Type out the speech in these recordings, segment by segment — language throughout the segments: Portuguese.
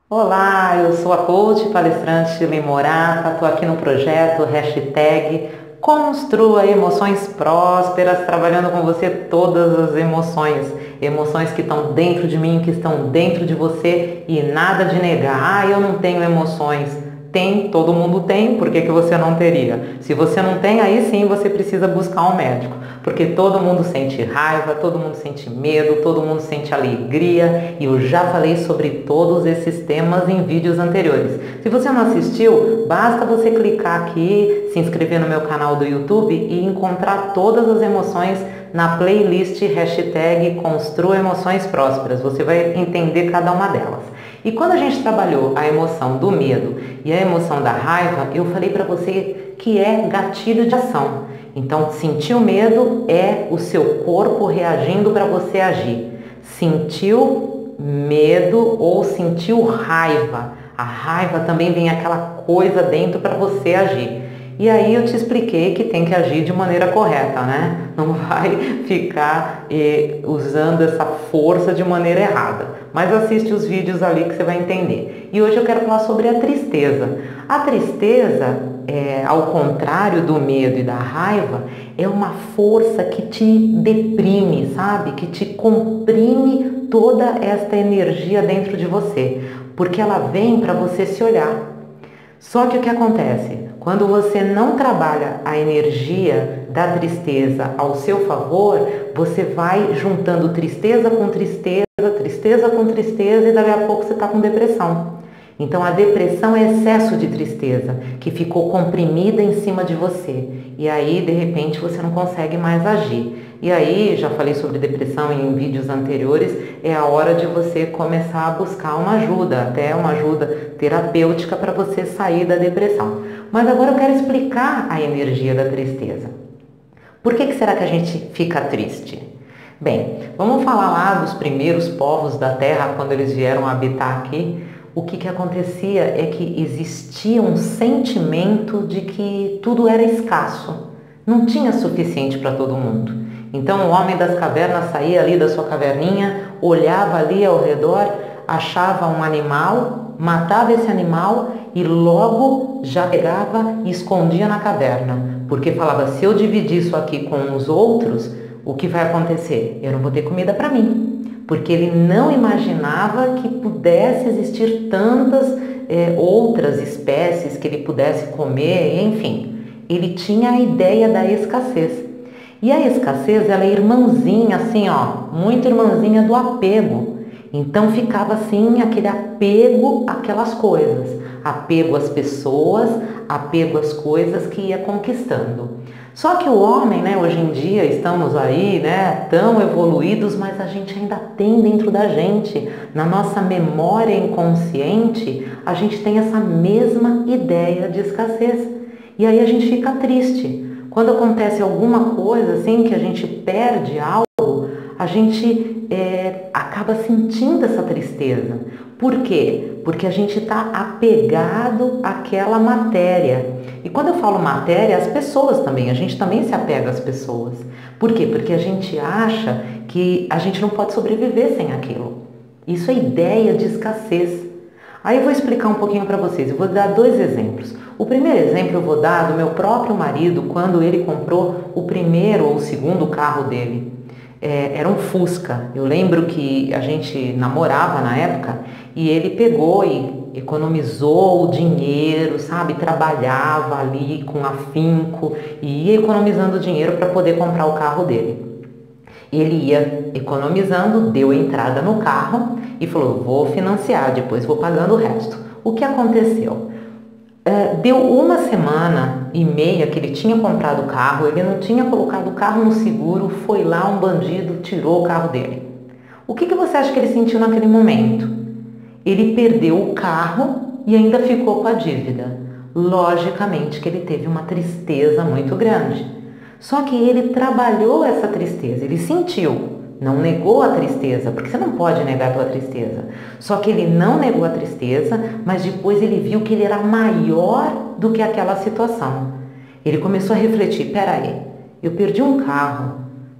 Olá, eu sou a coach palestrante Shirley Morata, estou aqui no projeto hashtag Construa Emoções Prósperas, trabalhando com você todas as emoções, emoções que estão dentro de mim, que estão dentro de você e nada de negar. Ah, eu não tenho emoções. Tem, todo mundo tem, por que que você não teria? Se você não tem, aí sim você precisa buscar um médico, porque todo mundo sente raiva, todo mundo sente medo, todo mundo sente alegria, e eu já falei sobre todos esses temas em vídeos anteriores. Se você não assistiu, basta você clicar aqui, se inscrever no meu canal do YouTube e encontrar todas as emoções na playlist hashtag Construa Emoções Prósperas. Você vai entender cada uma delas. E quando a gente trabalhou a emoção do medo e a emoção da raiva, eu falei para você que é gatilho de ação. Então, sentiu medo é o seu corpo reagindo para você agir. Sentiu medo ou sentiu raiva. A raiva também vem aquela coisa dentro para você agir. E aí eu te expliquei que tem que agir de maneira correta, né? Não vai ficar usando essa força de maneira errada. Mas assiste os vídeos ali que você vai entender. E hoje eu quero falar sobre a tristeza. A tristeza, ao contrário do medo e da raiva, é uma força que te deprime, sabe? Que te comprime toda esta energia dentro de você. Porque ela vem para você se olhar. Só que o que acontece? Quando você não trabalha a energia da tristeza ao seu favor, você vai juntando tristeza com tristeza, tristeza com tristeza e daqui a pouco você está com depressão. Então a depressão é excesso de tristeza que ficou comprimida em cima de você. E aí de repente você não consegue mais agir. E aí, já falei sobre depressão em vídeos anteriores, é a hora de você começar a buscar uma ajuda, até uma ajuda terapêutica para você sair da depressão. Mas agora eu quero explicar a energia da tristeza. Por que será que a gente fica triste? Bem, vamos falar lá dos primeiros povos da Terra, quando eles vieram habitar aqui. O que acontecia é que existia um sentimento de que tudo era escasso, não tinha suficiente para todo mundo. Então o homem das cavernas saía ali da sua caverninha, olhava ali ao redor, achava um animal, matava esse animal e logo já pegava e escondia na caverna. Porque falava, se eu dividir isso aqui com os outros, o que vai acontecer? Eu não vou ter comida para mim. Porque ele não imaginava que pudesse existir tantas outras espécies que ele pudesse comer, enfim. Ele tinha a ideia da escassez. E a escassez, ela é irmãzinha, assim, ó, muito irmãzinha do apego. Então ficava assim, aquele apego àquelas coisas. Apego às pessoas, apego às coisas que ia conquistando. Só que o homem, né, hoje em dia estamos aí, né, tão evoluídos, mas a gente ainda tem dentro da gente, na nossa memória inconsciente, a gente tem essa mesma ideia de escassez. E aí a gente fica triste. Quando acontece alguma coisa assim, que a gente perde algo, a gente acaba sentindo essa tristeza. Por quê? Porque a gente está apegado àquela matéria. E quando eu falo matéria, as pessoas também, a gente também se apega às pessoas. Por quê? Porque a gente acha que a gente não pode sobreviver sem aquilo. Isso é ideia de escassez. Aí eu vou explicar um pouquinho para vocês, eu vou dar dois exemplos. O primeiro exemplo eu vou dar do meu próprio marido, quando ele comprou o primeiro ou o segundo carro dele. Era um Fusca. Eu lembro que a gente namorava na época e ele pegou e economizou o dinheiro, sabe? Trabalhava ali com afinco e ia economizando dinheiro para poder comprar o carro dele. Ele ia economizando, deu entrada no carro e falou, vou financiar, depois vou pagando o resto. O que aconteceu? Deu uma semana e meia que ele tinha comprado o carro, ele não tinha colocado o carro no seguro, foi lá um bandido, tirou o carro dele. O que você acha que ele sentiu naquele momento? Ele perdeu o carro e ainda ficou com a dívida. Logicamente que ele teve uma tristeza muito grande. Só que ele trabalhou essa tristeza, ele sentiu, não negou a tristeza, porque você não pode negar a tua tristeza. Só que ele não negou a tristeza, mas depois ele viu que ele era maior do que aquela situação. Ele começou a refletir, peraí, eu perdi um carro,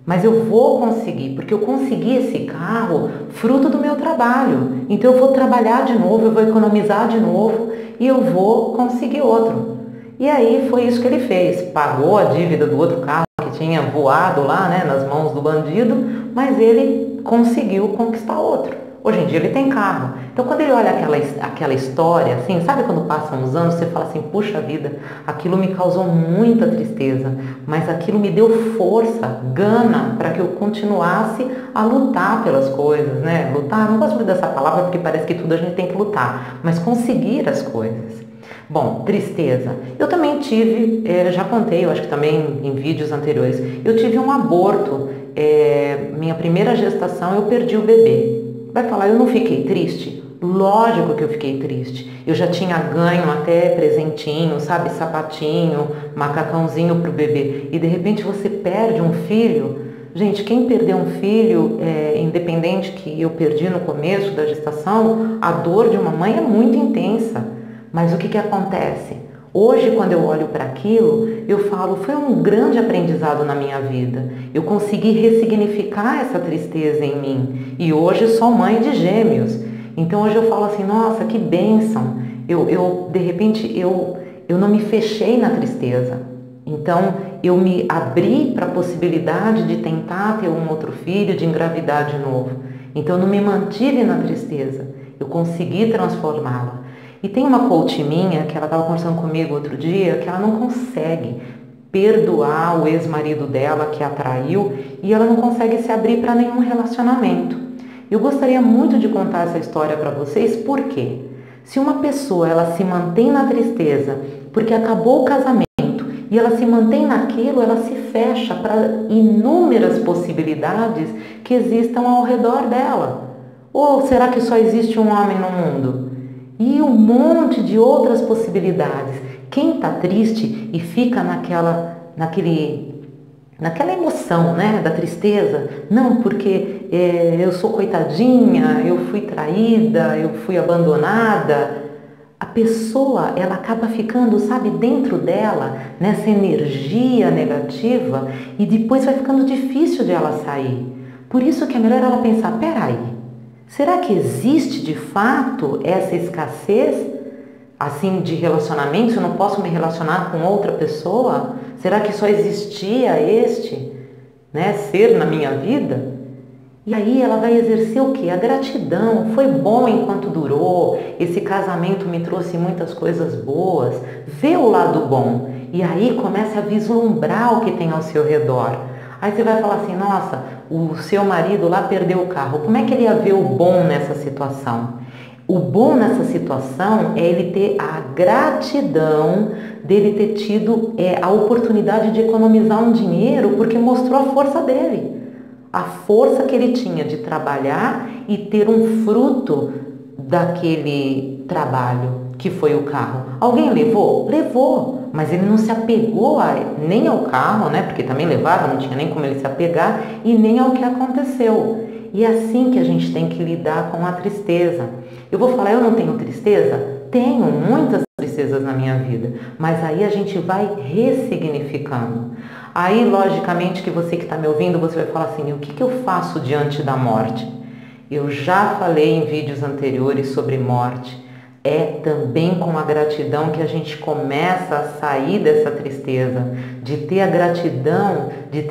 mas eu vou conseguir, porque eu consegui esse carro fruto do meu trabalho. Então eu vou trabalhar de novo, eu vou economizar de novo e eu vou conseguir outro. E aí foi isso que ele fez, pagou a dívida do outro carro que tinha voado lá, né, nas mãos do bandido, mas ele conseguiu conquistar outro. Hoje em dia ele tem carro. Então quando ele olha aquela história, assim, sabe quando passam os anos, você fala assim, puxa vida, aquilo me causou muita tristeza, mas aquilo me deu força, gana, para que eu continuasse a lutar pelas coisas, né? Lutar, não gosto muito dessa palavra porque parece que tudo a gente tem que lutar, mas conseguir as coisas. Bom, tristeza. Eu também tive, já contei, eu acho que também em vídeos anteriores, eu tive um aborto. Minha primeira gestação eu perdi o bebê. Vai falar, eu não fiquei triste? Lógico que eu fiquei triste. Eu já tinha ganho até presentinho, sabe, sapatinho, macacãozinho para o bebê. E de repente você perde um filho. Gente, quem perdeu um filho, independente que eu perdi no começo da gestação, a dor de uma mãe é muito intensa. Mas o que acontece? Hoje, quando eu olho para aquilo, eu falo, foi um grande aprendizado na minha vida. Eu consegui ressignificar essa tristeza em mim. E hoje sou mãe de gêmeos. Então hoje eu falo assim, nossa, que bênção. De repente, eu não me fechei na tristeza. Então eu me abri para a possibilidade de tentar ter um outro filho, de engravidar de novo. Então eu não me mantive na tristeza. Eu consegui transformá-la. E tem uma coach minha, que ela estava conversando comigo outro dia, que ela não consegue perdoar o ex-marido dela que a traiu e ela não consegue se abrir para nenhum relacionamento. Eu gostaria muito de contar essa história para vocês, porque se uma pessoa ela se mantém na tristeza porque acabou o casamento e ela se mantém naquilo, ela se fecha para inúmeras possibilidades que existam ao redor dela. Ou será que só existe um homem no mundo? E um monte de outras possibilidades. Quem está triste e fica naquela emoção, né, da tristeza, não, porque eu sou coitadinha, eu fui traída, eu fui abandonada. A pessoa, ela acaba ficando, sabe, dentro dela, nessa energia negativa e depois vai ficando difícil de ela sair. Por isso que é melhor ela pensar, peraí, será que existe de fato essa escassez assim de relacionamento? Eu não posso me relacionar com outra pessoa? Será que só existia este, né, ser na minha vida? E aí ela vai exercer o quê? A gratidão. Foi bom enquanto durou, esse casamento me trouxe muitas coisas boas. Vê o lado bom e aí comece a vislumbrar o que tem ao seu redor. Aí você vai falar assim, nossa, o seu marido lá perdeu o carro. Como é que ele ia ver o bom nessa situação? O bom nessa situação é ele ter a gratidão dele ter tido a oportunidade de economizar um dinheiro porque mostrou a força dele. A força que ele tinha de trabalhar e ter um fruto daquele trabalho que foi o carro. Alguém levou? Levou, mas ele não se apegou nem ao carro, né? Porque também levaram, não tinha nem como ele se apegar, e nem ao que aconteceu. E é assim que a gente tem que lidar com a tristeza. Eu vou falar, eu não tenho tristeza? Tenho muitas tristezas na minha vida, mas aí a gente vai ressignificando. Aí, logicamente, que você que está me ouvindo, você vai falar assim, o que eu faço diante da morte? Eu já falei em vídeos anteriores sobre morte. É também com a gratidão que a gente começa a sair dessa tristeza, de ter a gratidão, de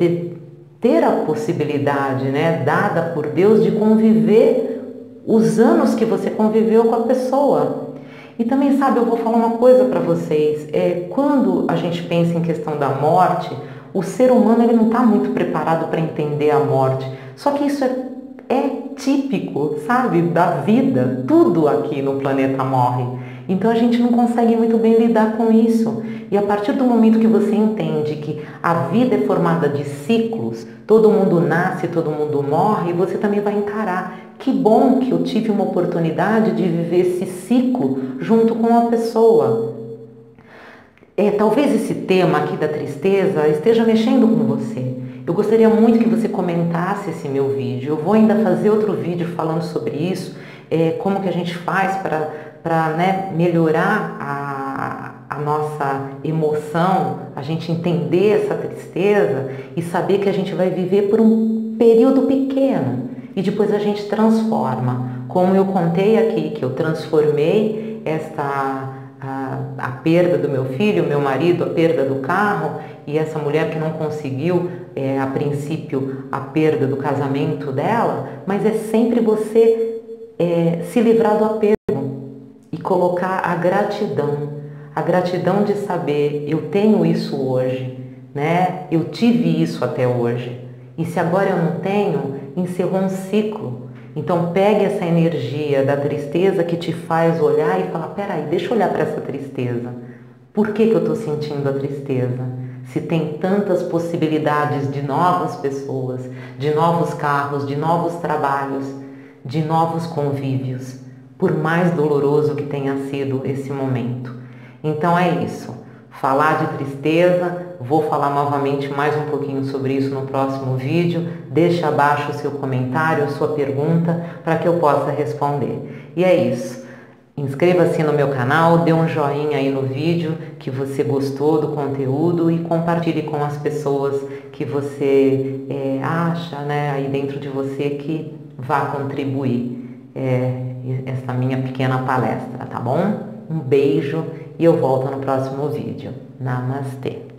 ter a possibilidade, né, dada por Deus de conviver os anos que você conviveu com a pessoa. E também, sabe, eu vou falar uma coisa para vocês. Quando a gente pensa em questão da morte, o ser humano ele não está muito preparado para entender a morte. Só que isso é típico, sabe, da vida. Tudo aqui no planeta morre. Então a gente não consegue muito bem lidar com isso. E a partir do momento que você entende que a vida é formada de ciclos, todo mundo nasce, todo mundo morre, você também vai encarar. Que bom que eu tive uma oportunidade de viver esse ciclo junto com a pessoa. Talvez esse tema aqui da tristeza esteja mexendo com você. Eu gostaria muito que você comentasse esse meu vídeo. Eu vou ainda fazer outro vídeo falando sobre isso, como que a gente faz para melhorar a nossa emoção, a gente entender essa tristeza e saber que a gente vai viver por um período pequeno e depois a gente transforma. Como eu contei aqui, que eu transformei a perda do meu filho, meu marido, a perda do carro, e essa mulher que não conseguiu, a princípio, a perda do casamento dela, mas é sempre você se livrar do apego e colocar a gratidão de saber, eu tenho isso hoje, né? Eu tive isso até hoje, e se agora eu não tenho, encerrou um ciclo. Então pegue essa energia da tristeza que te faz olhar e falar, peraí, deixa eu olhar para essa tristeza. Por que eu estou sentindo a tristeza? Se tem tantas possibilidades de novas pessoas, de novos carros, de novos trabalhos, de novos convívios, por mais doloroso que tenha sido esse momento. Então é isso. Falar de tristeza, vou falar novamente mais um pouquinho sobre isso no próximo vídeo. Deixa abaixo o seu comentário, a sua pergunta, para que eu possa responder. E é isso. Inscreva-se no meu canal, dê um joinha aí no vídeo que você gostou do conteúdo e compartilhe com as pessoas que você acha, né, aí dentro de você que vá contribuir essa minha pequena palestra, tá bom? Um beijo e eu volto no próximo vídeo. Namastê!